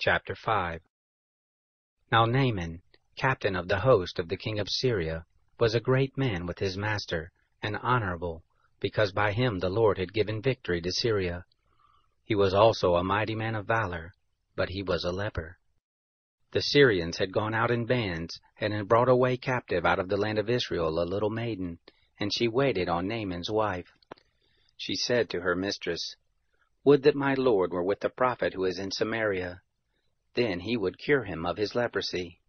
Chapter 5. Now Naaman, captain of the host of the king of Syria, was a great man with his master, and honorable, because by him the Lord had given victory to Syria. He was also a mighty man of valor, but he was a leper. The Syrians had gone out in bands, and had brought away captive out of the land of Israel a little maiden, and she waited on Naaman's wife. She said to her mistress, "Would that my lord were with the prophet who is in Samaria. Then he would cure him of his leprosy."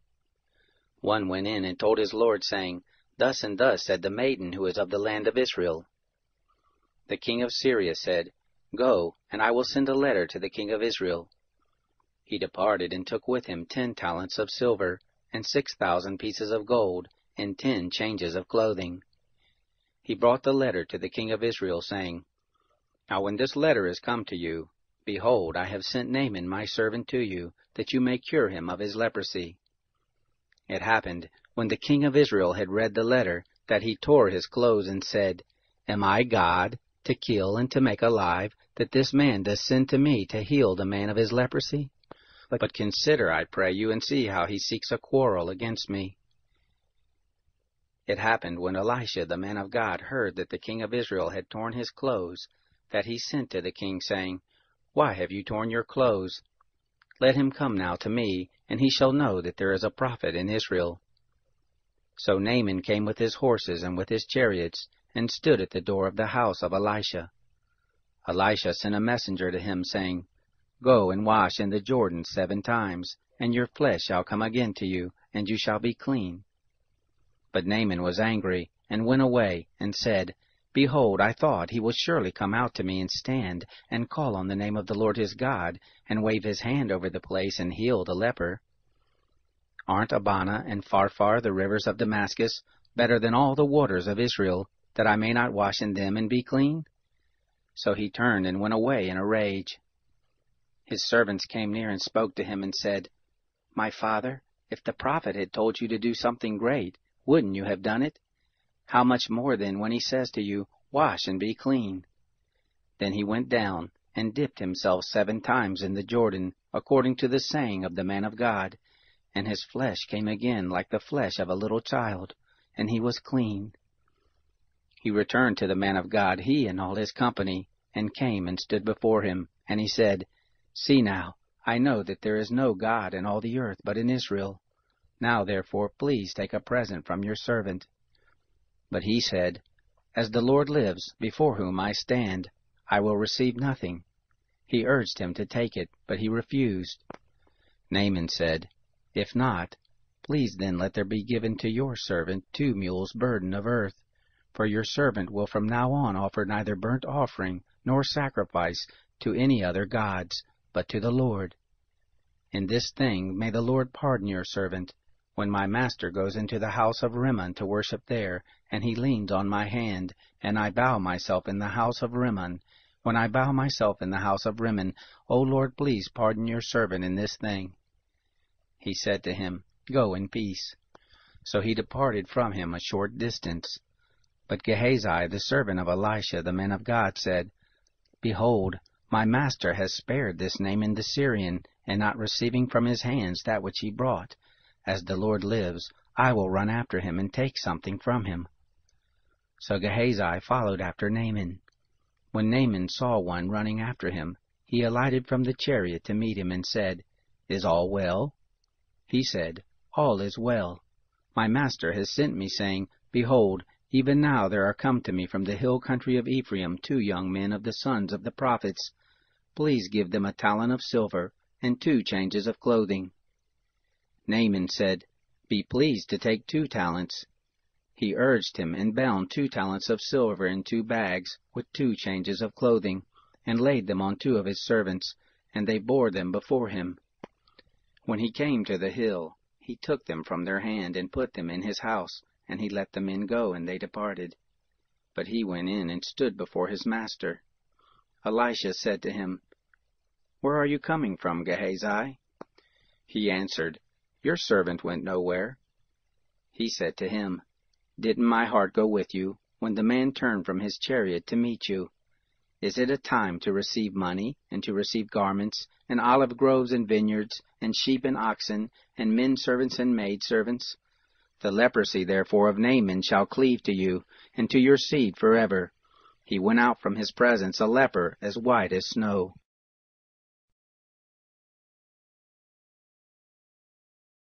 One went in and told his lord, saying, "Thus and thus said the maiden who is of the land of Israel." The king of Syria said, "Go, and I will send a letter to the king of Israel." He departed and took with him 10 talents of silver, and 6,000 pieces of gold, and 10 changes of clothing. He brought the letter to the king of Israel, saying, "Now when this letter is come to you, behold, I have sent Naaman my servant to you, that you may cure him of his leprosy." It happened, when the king of Israel had read the letter, that he tore his clothes and said, "Am I God, to kill and to make alive, that this man does send to me to heal the man of his leprosy? But consider, I pray you, and see how he seeks a quarrel against me." It happened, when Elisha the man of God heard that the king of Israel had torn his clothes, that he sent to the king, saying, "Why have you torn your clothes? Let him come now to me, and he shall know that there is a prophet in Israel." So Naaman came with his horses and with his chariots, and stood at the door of the house of Elisha. Elisha sent a messenger to him, saying, "Go and wash in the Jordan 7 times, and your flesh shall come again to you, and you shall be clean." But Naaman was angry, and went away, and said, "Behold, I thought he will surely come out to me and stand, and call on the name of the Lord his God, and wave his hand over the place and heal the leper. Aren't Abana and Pharpar, the rivers of Damascus, better than all the waters of Israel, that I may not wash in them and be clean?" So he turned and went away in a rage. His servants came near and spoke to him and said, "My father, if the prophet had told you to do something great, wouldn't you have done it? How much more then when he says to you, 'Wash and be clean'?" Then he went down and dipped himself 7 times in the Jordan, according to the saying of the man of God, and his flesh came again like the flesh of a little child, and he was clean. He returned to the man of God, he and all his company, and came and stood before him, and he said, "See now, I know that there is no God in all the earth but in Israel. Now therefore please take a present from your servant." But he said, "As the Lord lives, before whom I stand, I will receive nothing." He urged him to take it, but he refused. Naaman said, "If not, please then let there be given to your servant 2 mules' burden of earth, for your servant will from now on offer neither burnt offering nor sacrifice to any other gods, but to the Lord. In this thing may the Lord pardon your servant, when my master goes into the house of Rimmon to worship there, and he leans on my hand, and I bow myself in the house of Rimmon. When I bow myself in the house of Rimmon, O Lord, please pardon your servant in this thing." He said to him, "Go in peace." So he departed from him a short distance. But Gehazi, the servant of Elisha the man of God, said, "Behold, my master has spared this Naaman the Syrian, and not receiving from his hands that which he brought. As the Lord lives, I will run after him and take something from him." So Gehazi followed after Naaman. When Naaman saw one running after him, he alighted from the chariot to meet him and said, "Is all well?" He said, "All is well. My master has sent me, saying, Behold, even now there are come to me from the hill country of Ephraim 2 young men of the sons of the prophets. Please give them a talent of silver and 2 changes of clothing." Naaman said, "Be pleased to take 2 talents. He urged him, and bound 2 talents of silver in 2 bags, with 2 changes of clothing, and laid them on 2 of his servants, and they bore them before him. When he came to the hill, he took them from their hand, and put them in his house, and he let the men go, and they departed. But he went in and stood before his master. Elisha said to him, "Where are you coming from, Gehazi?" He answered, "Your servant went nowhere." He said to him, "Didn't my heart go with you, when the man turned from his chariot to meet you? Is it a time to receive money, and to receive garments, and olive groves and vineyards, and sheep and oxen, and men servants and maid servants? The leprosy therefore of Naaman shall cleave to you, and to your seed forever. He went out from his presence a leper, as white as snow.